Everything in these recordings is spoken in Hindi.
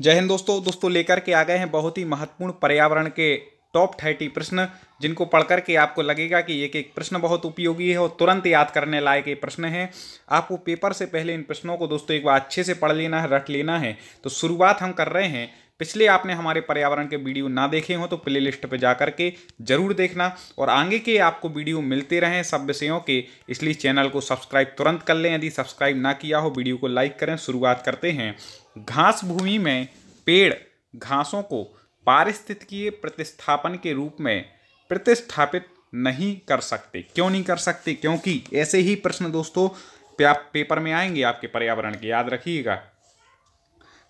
जय हिंद दोस्तों लेकर के आ गए हैं बहुत ही महत्वपूर्ण पर्यावरण के टॉप 30 प्रश्न, जिनको पढ़ करके आपको लगेगा कि एक एक प्रश्न बहुत उपयोगी है और तुरंत याद करने लायक ये प्रश्न है। आपको पेपर से पहले इन प्रश्नों को दोस्तों एक बार अच्छे से पढ़ लेना है, रट लेना है। तो शुरुआत हम कर रहे हैं। पिछले आपने हमारे पर्यावरण के वीडियो ना देखे हो तो प्ले लिस्ट पर जा करके जरूर देखना, और आगे के आपको वीडियो मिलते रहें सब विषयों के, इसलिए चैनल को सब्सक्राइब तुरंत कर लें। यदि सब्सक्राइब ना किया हो वीडियो को लाइक करें। शुरुआत करते हैं। घास भूमि में पेड़ घासों को पारिस्थितिकीय प्रतिस्थापन के रूप में प्रतिस्थापित नहीं कर सकते। क्यों नहीं कर सकते? क्योंकि ऐसे ही प्रश्न दोस्तों पेपर में आएंगे आपके पर्यावरण के, याद रखिएगा।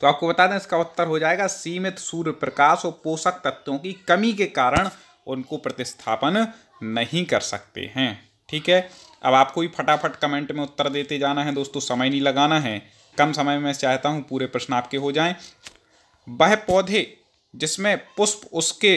तो आपको बता दें इसका उत्तर हो जाएगा सीमित सूर्य प्रकाश और पोषक तत्वों की कमी के कारण उनको प्रतिस्थापन नहीं कर सकते हैं। ठीक है, अब आपको ही फटाफट कमेंट में उत्तर देते जाना है दोस्तों, समय नहीं लगाना है। कम समय में चाहता हूं पूरे प्रश्न आपके हो जाएं। वह पौधे जिसमें पुष्प उसके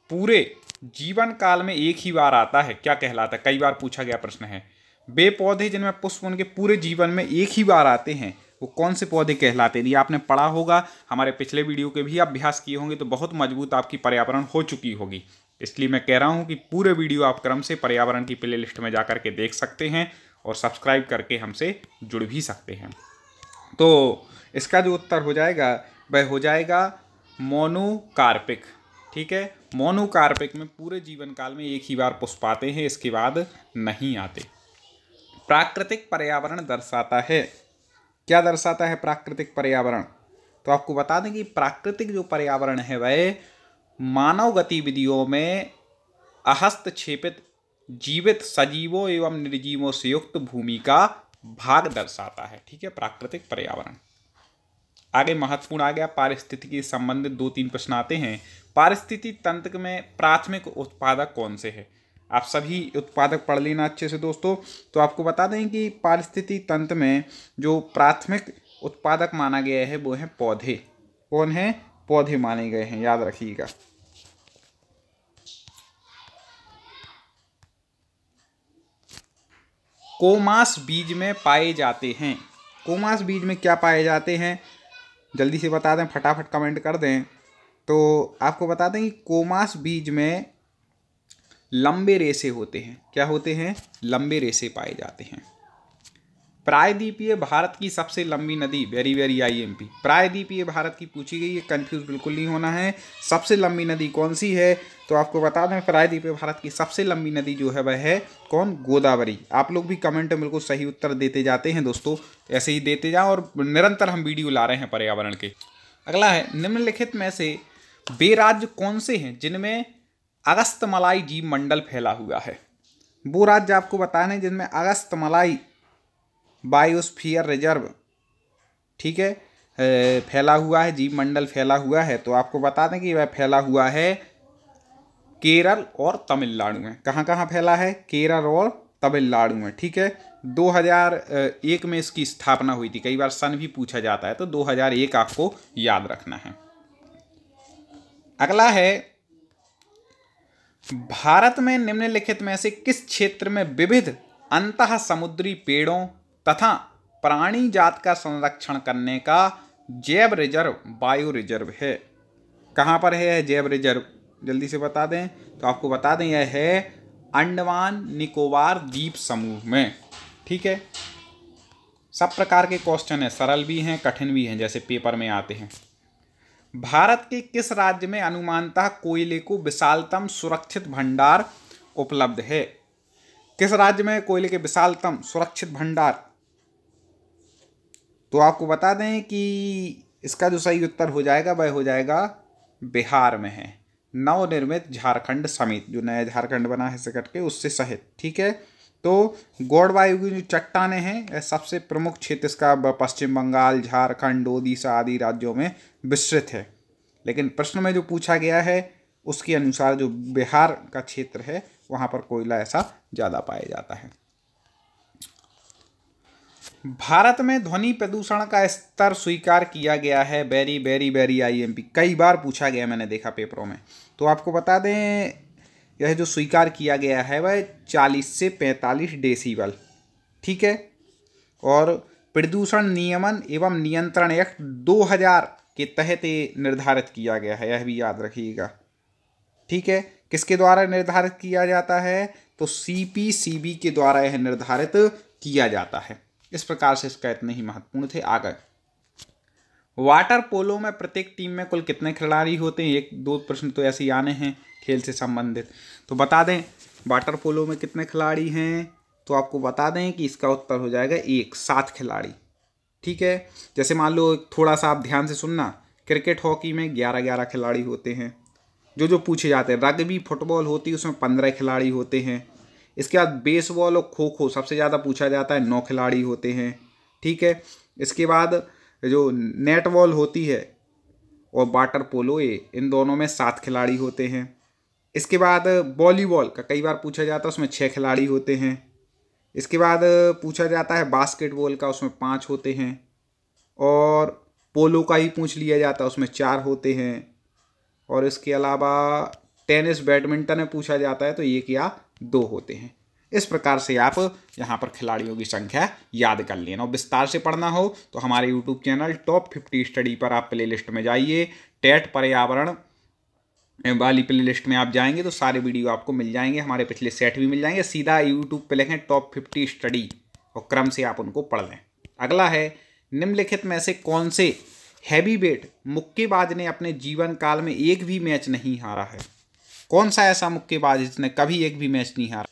पूरे जीवन काल में एक ही बार आता है क्या कहलाता है? कई बार पूछा गया प्रश्न है। वे पौधे जिनमें पुष्प उनके पूरे जीवन में एक ही बार आते हैं वो कौन से पौधे कहलाते हैं? ये आपने पढ़ा होगा, हमारे पिछले वीडियो के भी अभ्यास किए होंगे, तो बहुत मजबूत आपकी पर्यावरण हो चुकी होगी। इसलिए मैं कह रहा हूँ कि पूरे वीडियो आप क्रम से पर्यावरण की प्ले लिस्ट में जाकर के देख सकते हैं और सब्सक्राइब करके हमसे जुड़ भी सकते हैं। तो इसका जो उत्तर हो जाएगा वह हो जाएगा मोनोकार्पिक। ठीक है, मोनोकार्पिक में पूरे जीवन काल में एक ही बार पुष्प आते हैं, इसके बाद नहीं आते। प्राकृतिक पर्यावरण दर्शाता है, क्या दर्शाता है प्राकृतिक पर्यावरण? तो आपको बता दें कि प्राकृतिक जो पर्यावरण है वह मानव गतिविधियों में हस्तक्षेपित जीवित सजीवों एवं निर्जीवों से युक्त भूमि का भाग दर्शाता है। ठीक है, प्राकृतिक पर्यावरण। आगे महत्वपूर्ण आ गया पारिस्थितिकी संबंधित 2-3 प्रश्न आते हैं। पारिस्थितिकी तंत्र में प्राथमिक उत्पादक कौन से है? आप सभी उत्पादक पढ़ लेना अच्छे से दोस्तों। तो आपको बता दें कि पारिस्थितिकी तंत्र में जो प्राथमिक उत्पादक माना गया है वो है पौधे। कौन है? पौधे माने गए हैं, याद रखिएगा। कोमास बीज में पाए जाते हैं। कोमास बीज में क्या पाए जाते हैं? जल्दी से बता दें, फटाफट कमेंट कर दें। तो आपको बता दें कि कोमास बीज में लंबे रेशे होते हैं। क्या होते हैं? लंबे रेशे पाए जाते हैं। प्रायद्वीपीय भारत की सबसे लंबी नदी, वेरी वेरी IMP, प्रायद्वीपीय भारत की पूछी गई है, कंफ्यूज बिल्कुल नहीं होना है। सबसे लंबी नदी कौन सी है? तो आपको बता दें प्रायद्वीपीय भारत की सबसे लंबी नदी जो है वह है कौन? गोदावरी। आप लोग भी कमेंट में बिल्कुल सही उत्तर देते जाते हैं दोस्तों, ऐसे ही देते जाओ, और निरंतर हम वीडियो ला रहे हैं पर्यावरण के। अगला है निम्नलिखित में से वे राज्य कौन से हैं जिनमें अगस्तमलाई जीव मंडल फैला हुआ है? वो राज्य आपको बताने जिनमें अगस्तमलाई बायोस्फीयर रिजर्व, ठीक है, फैला हुआ है, जीव मंडल फैला हुआ है। तो आपको बता दें कि वह फैला हुआ है केरल और तमिलनाडु में। कहाँ कहाँ फैला है? केरल और तमिलनाडु में। ठीक है, 2001 में इसकी स्थापना हुई थी। कई बार सन भी पूछा जाता है, तो 2001 आपको याद रखना है। अगला है भारत में निम्नलिखित में से किस क्षेत्र में विविध अंतः समुद्री पेड़ों तथा प्राणी जात का संरक्षण करने का जैव रिजर्व बायो रिजर्व है? कहाँ पर है जैव रिजर्व? जल्दी से बता दें। तो आपको बता दें यह है अंडमान निकोबार द्वीप समूह में। ठीक है, सब प्रकार के क्वेश्चन है, सरल भी हैं कठिन भी हैं, जैसे पेपर में आते हैं। भारत के किस राज्य में अनुमानतः कोयले को विशालतम सुरक्षित भंडार उपलब्ध है? किस राज्य में कोयले के विशालतम सुरक्षित भंडार? तो आपको बता दें कि इसका जो सही उत्तर हो जाएगा वह हो जाएगा बिहार में है, नवनिर्मित झारखंड समेत, जो नया झारखंड बना है से कट के उससे सहित। ठीक है, तो गौड़वायु की जो चट्टानें हैं सबसे प्रमुख क्षेत्र इसका पश्चिम बंगाल, झारखंड, ओडिशा आदि राज्यों में विस्तृत है। लेकिन प्रश्न में जो पूछा गया है उसके अनुसार जो बिहार का क्षेत्र है वहाँ पर कोयला ऐसा ज़्यादा पाया जाता है। भारत में ध्वनि प्रदूषण का स्तर स्वीकार किया गया है, वेरी वेरी वेरी IMP, कई बार पूछा गया मैंने देखा पेपरों में। तो आपको बता दें यह जो स्वीकार किया गया है वह 40 से 45 डेसिबल। ठीक है, और प्रदूषण नियमन एवं नियंत्रण एक्ट 2000 के तहत ये निर्धारित किया गया है, यह भी याद रखिएगा। ठीक है, किसके द्वारा निर्धारित किया जाता है? तो CPCB के द्वारा यह निर्धारित किया जाता है। इस प्रकार से इसका इतने ही महत्वपूर्ण थे। आगे, वाटर पोलो में प्रत्येक टीम में कुल कितने खिलाड़ी होते हैं? 1-2 प्रश्न तो ऐसे ही आने हैं खेल से संबंधित, तो बता दें वाटर पोलो में कितने खिलाड़ी हैं, तो आपको बता दें कि इसका उत्तर हो जाएगा 7 खिलाड़ी। ठीक है, जैसे मान लो थोड़ा सा आप ध्यान से सुनना, क्रिकेट हॉकी में 11-11 खिलाड़ी होते हैं, जो पूछे जाते हैं। रग्बी फुटबॉल होती है उसमें 15 खिलाड़ी होते हैं। इसके बाद बेसबॉल और खो खो सबसे ज़्यादा पूछा जाता है, 9 खिलाड़ी होते हैं। ठीक है, इसके बाद जो नेट बॉल होती है और वाटर पोलो, इन दोनों में 7 खिलाड़ी होते हैं। इसके बाद वॉलीबॉल का कई बार पूछा जाता है, उसमें 6 खिलाड़ी होते हैं। इसके बाद पूछा जाता है बास्केटबॉल का, उसमें 5 होते हैं। और पोलो का ही पूछ लिया जाता है, उसमें 4 होते हैं। और इसके अलावा टेनिस बैडमिंटन में पूछा जाता है तो 1 या 2 होते हैं। इस प्रकार से आप यहाँ पर खिलाड़ियों की संख्या याद कर लेना। और विस्तार से पढ़ना हो तो हमारे यूट्यूब चैनल टॉप 50 स्टडी पर आप प्लेलिस्ट में जाइए, टेट पर्यावरण वाली प्लेलिस्ट में आप जाएंगे तो सारे वीडियो आपको मिल जाएंगे, हमारे पिछले सेट भी मिल जाएंगे। सीधा यूट्यूब पे लिखें टॉप 50 स्टडी और क्रम से आप उनको पढ़ लें। अगला है, निम्नलिखित में से कौन से हैवीवेट मुक्केबाज ने अपने जीवन काल में एक भी मैच नहीं हारा है? कौन सा ऐसा मुक्केबाज जिसने कभी एक भी मैच नहीं हारा?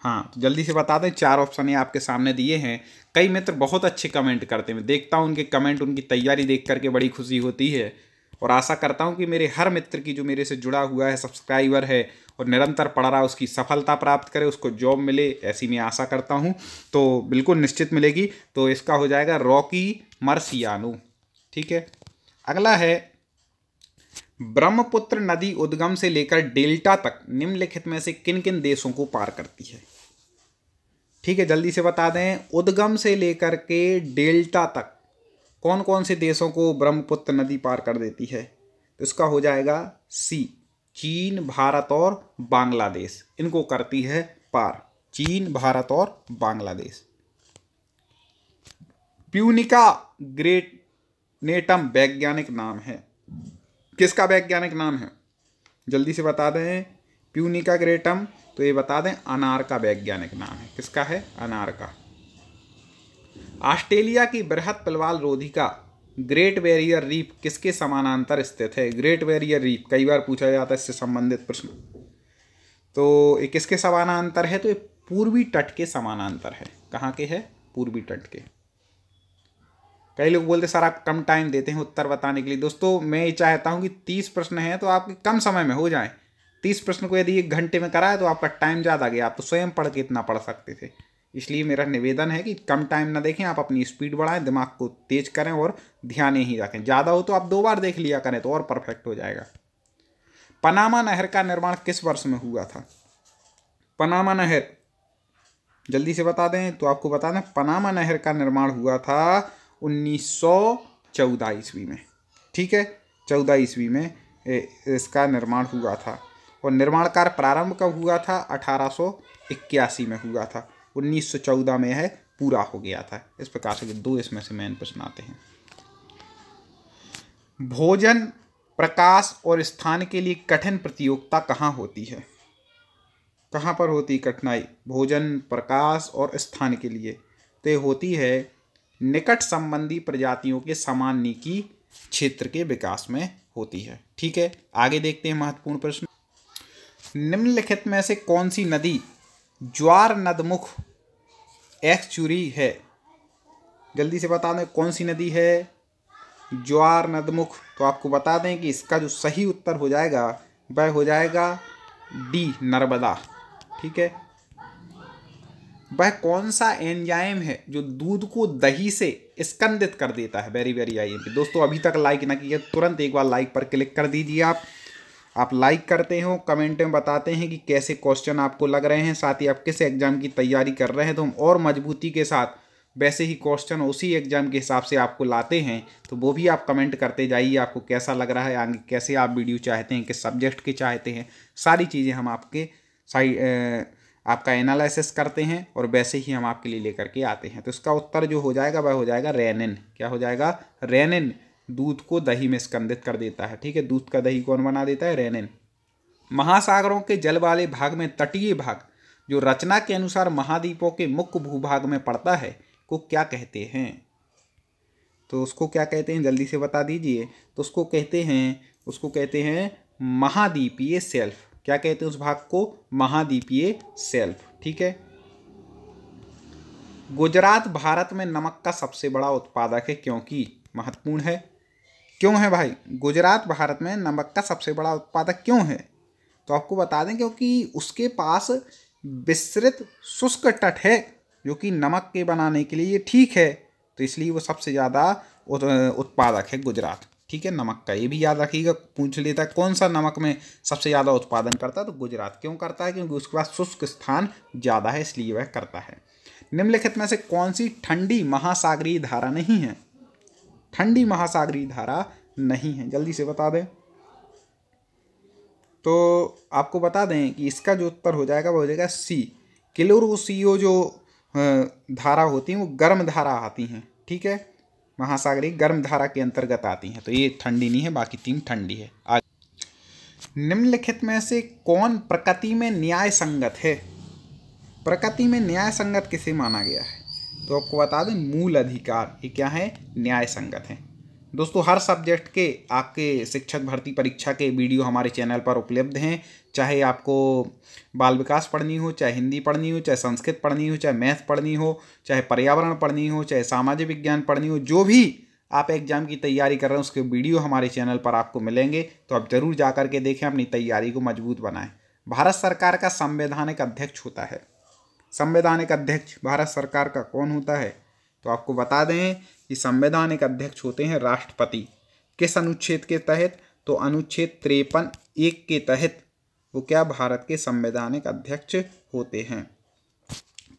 हाँ, तो जल्दी से बता दें, 4 ऑप्शन ये आपके सामने दिए हैं। कई मित्र बहुत अच्छे कमेंट करते हैं, देखता हूँ उनके कमेंट, उनकी तैयारी देख करके बड़ी खुशी होती है। और आशा करता हूँ कि मेरे हर मित्र की जो मेरे से जुड़ा हुआ है, सब्सक्राइबर है और निरंतर पढ़ रहा है, उसकी सफलता प्राप्त करे, उसको जॉब मिले, ऐसी मैं आशा करता हूँ। तो बिल्कुल निश्चित मिलेगी। तो इसका हो जाएगा रॉकी मार्सियानो। ठीक है, अगला है, ब्रह्मपुत्र नदी उद्गम से लेकर डेल्टा तक निम्नलिखित में से किन किन देशों को पार करती है? ठीक है, जल्दी से बता दें, उद्गम से लेकर के डेल्टा तक कौन कौन से देशों को ब्रह्मपुत्र नदी पार कर देती है? तो इसका हो जाएगा सी, चीन, भारत और बांग्लादेश, इनको करती है पार। चीन, भारत और बांग्लादेश। प्यूनिका ग्रेनेटम वैज्ञानिक नाम है, किसका वैज्ञानिक नाम है? जल्दी से बता दें, प्यूनिका ग्रेटम, तो ये बता दें अनार का वैज्ञानिक नाम है। किसका है? अनार का। ऑस्ट्रेलिया की बृहत पलवाल रोधिका ग्रेट बैरियर रीफ किसके समानांतर स्थित है? ग्रेट बैरियर रीफ कई बार पूछा जाता है इससे संबंधित प्रश्न। तो ये किसके समानांतर है? तो ये पूर्वी तट के समानांतर है। कहाँ के है? पूर्वी तट के। कई लोग बोलते सर आप कम टाइम देते हैं उत्तर बताने के लिए। दोस्तों मैं ये चाहता हूँ कि 30 प्रश्न हैं तो आपके कम समय में हो जाए। 30 प्रश्न को यदि 1 घंटे में कराए तो आपका टाइम ज़्यादा गया, आप तो स्वयं पढ़ के इतना पढ़ सकते थे। इसलिए मेरा निवेदन है कि कम टाइम ना देखें, आप अपनी स्पीड बढ़ाएं, दिमाग को तेज करें और ध्यान यही रखें। ज़्यादा हो तो आप 2 बार देख लिया करें तो और परफेक्ट हो जाएगा। पनामा नहर का निर्माण किस वर्ष में हुआ था? पनामा नहर जल्दी से बता दें, तो आपको बता दें पनामा नहर का निर्माण हुआ था 1914 ईस्वी में। ठीक है, 14 ईस्वी में इसका निर्माण हुआ था। और निर्माण कार्य प्रारंभ कब हुआ था? 1881 में हुआ था। 1914 में यह पूरा हो गया था। इस प्रकार से 2 इसमें से मेन प्रश्न आते हैं। भोजन, प्रकाश और स्थान के लिए कठिन प्रतियोगिता कहाँ होती है? कहाँ पर होती कठिनाई? भोजन, प्रकाश और स्थान के लिए तो ये होती है निकट संबंधी प्रजातियों के समानिकी क्षेत्र के विकास में होती है। ठीक है, आगे देखते हैं महत्वपूर्ण प्रश्न। निम्नलिखित में से कौन सी नदी ज्वार नदमुख एक्चुरी है? जल्दी से बता दें कौन सी नदी है ज्वार नदमुख। तो आपको बता दें कि इसका जो सही उत्तर हो जाएगा वह हो जाएगा डी, नर्मदा। ठीक है, वह कौन सा एंजाइम है जो दूध को दही से स्कंदित कर देता है? Very very IMP. दोस्तों अभी तक लाइक ना किया तुरंत एक बार लाइक पर क्लिक कर दीजिए। आप लाइक करते हो, कमेंट में बताते हैं कि कैसे क्वेश्चन आपको लग रहे हैं, साथ ही आप किस एग्जाम की तैयारी कर रहे हैं, तो हम और मजबूती के साथ वैसे ही क्वेश्चन उसी एग्जाम के हिसाब से आपको लाते हैं। तो वो भी आप कमेंट करते जाइए, आपको कैसा लग रहा है, आगे कैसे आप वीडियो चाहते हैं, किस सब्जेक्ट के चाहते हैं, सारी चीज़ें हम आपका एनालिसिस करते हैं और वैसे ही हम आपके लिए लेकर के आते हैं। तो इसका उत्तर जो हो जाएगा वह हो जाएगा रेनिन। क्या हो जाएगा? रेनिन दूध को दही में स्कंदित कर देता है। ठीक है, दूध का दही कौन बना देता है? रेनिन। महासागरों के जल वाले भाग में तटीय भाग जो रचना के अनुसार महाद्वीपों के मुख्य भूभाग में पड़ता है को क्या कहते हैं? तो उसको क्या कहते हैं, जल्दी से बता दीजिए। तो उसको कहते हैं महाद्वीपीय शेल्फ। क्या कहते हैं उस भाग को? महाद्वीपीय शेल्फ। ठीक है। गुजरात भारत में नमक का सबसे बड़ा उत्पादक है क्योंकि, महत्वपूर्ण है, क्यों है भाई? गुजरात भारत में नमक का सबसे बड़ा उत्पादक क्यों है? तो आपको बता दें क्योंकि उसके पास विस्तृत शुष्क तट है जो कि नमक के बनाने के लिए ठीक है, तो इसलिए वो सबसे ज़्यादा उत्पादक है गुजरात। ठीक है, नमक का ये भी याद रखिएगा, पूछ लेता है कौन सा नमक में सबसे ज़्यादा उत्पादन करता है, तो गुजरात। क्यों करता है? क्योंकि उसके पास शुष्क स्थान ज़्यादा है, इसलिए वह करता है। निम्नलिखित में से कौन सी ठंडी महासागरीय धारा नहीं है? ठंडी महासागरीय धारा नहीं है, जल्दी से बता दें। तो आपको बता दें कि इसका जो उत्तर हो जाएगा वो हो जाएगा सी। किलोरोसियो जो धारा होती हैं वो गर्म धारा आती हैं। ठीक है, महासागरीय गर्म धारा के अंतर्गत आती हैं, तो ये ठंडी नहीं है, बाकी 3 ठंडी है। निम्नलिखित में से कौन प्रकृति में न्याय संगत है? प्रकृति में न्याय संगत किसे माना गया है? तो आपको बता दें मूल अधिकार, ये क्या है? न्याय संगत है। दोस्तों, हर सब्जेक्ट के आपके शिक्षक भर्ती परीक्षा के वीडियो हमारे चैनल पर उपलब्ध हैं। चाहे आपको बाल विकास पढ़नी हो, चाहे हिंदी पढ़नी हो, चाहे संस्कृत पढ़नी हो, चाहे मैथ पढ़नी हो, चाहे पर्यावरण पढ़नी हो, चाहे सामाजिक विज्ञान पढ़नी हो, जो भी आप एग्जाम की तैयारी कर रहे हैं उसके वीडियो हमारे चैनल पर आपको मिलेंगे। तो आप जरूर जा कर के देखें, अपनी तैयारी को मजबूत बनाएं। भारत सरकार का संवैधानिक अध्यक्ष होता है। संवैधानिक अध्यक्ष भारत सरकार का कौन होता है? तो आपको बता दें कि संवैधानिक अध्यक्ष होते हैं राष्ट्रपति। किस अनुच्छेद के तहत? तो अनुच्छेद 53(1) के तहत वो क्या भारत के संवैधानिक अध्यक्ष होते हैं।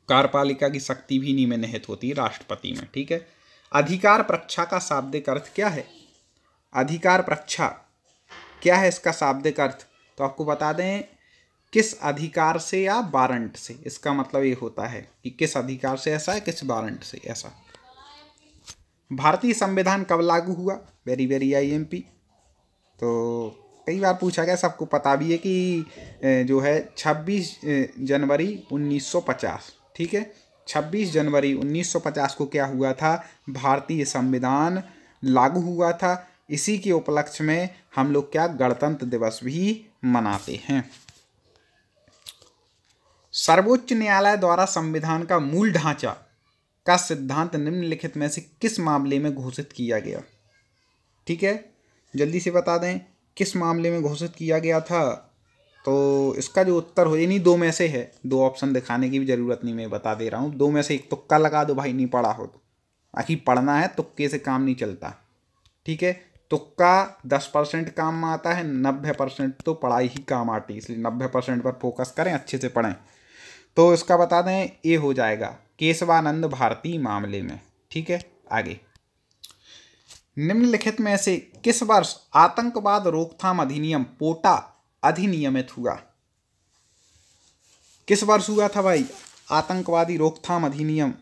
कार्यपालिका की शक्ति भी इन्हीं में निहित होती है, राष्ट्रपति में। ठीक है। अधिकार परीक्षा का शाब्दिक अर्थ क्या है? अधिकार परीक्षा क्या है, इसका शाब्दिक अर्थ? तो आपको बता दें किस अधिकार से या वारंट से। इसका मतलब ये होता है कि किस अधिकार से ऐसा है, किस वारंट से ऐसा। भारतीय संविधान कब लागू हुआ? Very very IMP। तो कई बार पूछा गया, सबको पता भी है कि जो है 26 जनवरी 1950। ठीक है, 26 जनवरी 1950 को क्या हुआ था? भारतीय संविधान लागू हुआ था। इसी के उपलक्ष्य में हम लोग क्या गणतंत्र दिवस भी मनाते हैं। सर्वोच्च न्यायालय द्वारा संविधान का मूल ढांचा का सिद्धांत निम्नलिखित में से किस मामले में घोषित किया गया? ठीक है, जल्दी से बता दें किस मामले में घोषित किया गया था। तो इसका जो उत्तर हो, नहीं 2 में से है, 2 ऑप्शन दिखाने की भी जरूरत नहीं, मैं बता दे रहा हूँ। 2 में से एक तुक्का लगा दो भाई, नहीं पढ़ा हो तो। आखिर पढ़ना है, तुक्के से काम नहीं चलता। ठीक है, तुक्का 10% काम में आता है, 90% तो पढ़ाई ही काम आती है, इसलिए 90% पर फोकस करें, अच्छे से पढ़ें। तो इसका बता दें ये हो जाएगा केशवानंद भारती मामले में। ठीक है, आगे। निम्नलिखित में से किस वर्ष आतंकवाद रोकथाम अधिनियम पोटा अधिनियमित हुआ? किस वर्ष हुआ था भाई आतंकवादी रोकथाम अधिनियम?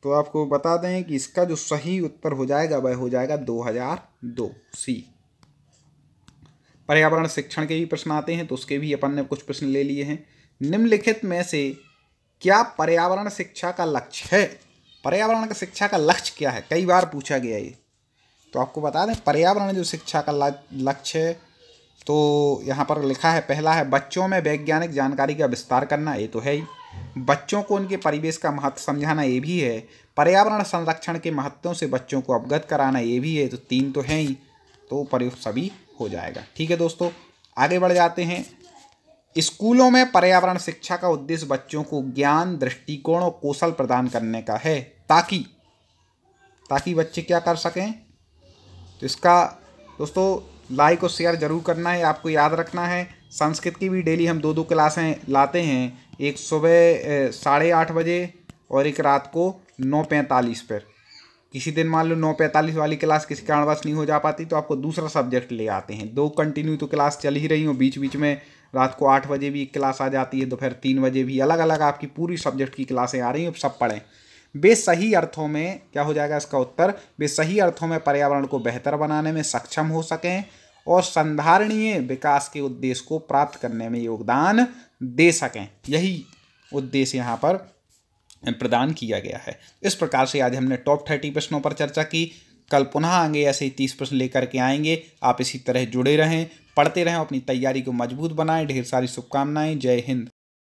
तो आपको बता दें कि इसका जो सही उत्तर हो जाएगा वह हो जाएगा 2002 सी। पर्यावरण शिक्षण के भी प्रश्न आते हैं, तो उसके भी अपन ने कुछ प्रश्न ले लिए हैं। निम्नलिखित में से क्या पर्यावरण शिक्षा का लक्ष्य है? पर्यावरण का शिक्षा का लक्ष्य क्या है? कई बार पूछा गया ये। तो आपको बता दें पर्यावरण जो शिक्षा का लक्ष्य है, तो यहाँ पर लिखा है, पहला है बच्चों में वैज्ञानिक जानकारी का विस्तार करना, ये तो है ही। बच्चों को उनके परिवेश का महत्व समझाना, ये भी है। पर्यावरण संरक्षण के महत्वों से बच्चों को अवगत कराना, ये भी है। तो 3 तो हैं ही, तो प्रयोग सभी हो जाएगा। ठीक है दोस्तों, आगे बढ़ जाते हैं। स्कूलों में पर्यावरण शिक्षा का उद्देश्य बच्चों को ज्ञान, दृष्टिकोण और कौशल प्रदान करने का है, ताकि बच्चे क्या कर सकें। तो इसका दोस्तों लाइक और शेयर जरूर करना है, आपको याद रखना है। संस्कृत की भी डेली हम 2 क्लासें लाते हैं, एक सुबह 8:30 बजे और एक रात को 9:45 पर। किसी दिन मान लो 9:45 वाली क्लास किसी कारणवश नहीं हो जा पाती तो आपको दूसरा सब्जेक्ट ले आते हैं। 2 कंटिन्यू तो क्लास चल ही रही हो, बीच बीच में रात को 8 बजे भी एक क्लास आ जाती है, दोपहर 3 बजे भी, अलग अलग आपकी पूरी सब्जेक्ट की क्लासें आ रही हैं, सब पढ़ें। वे सही अर्थों में, क्या हो जाएगा इसका उत्तर, वे सही अर्थों में पर्यावरण को बेहतर बनाने में सक्षम हो सकें और संधारणीय विकास के उद्देश्य को प्राप्त करने में योगदान दे सकें। यही उद्देश्य यहाँ पर प्रदान किया गया है। इस प्रकार से आज हमने टॉप 30 प्रश्नों पर चर्चा की। कल पुनः आगे ऐसे ही 30 प्रश्न लेकर के आएंगे। आप इसी तरह जुड़े रहें, पढ़ते रहें, अपनी तैयारी को मजबूत बनाएं। ढेर सारी शुभकामनाएं। जय हिंद।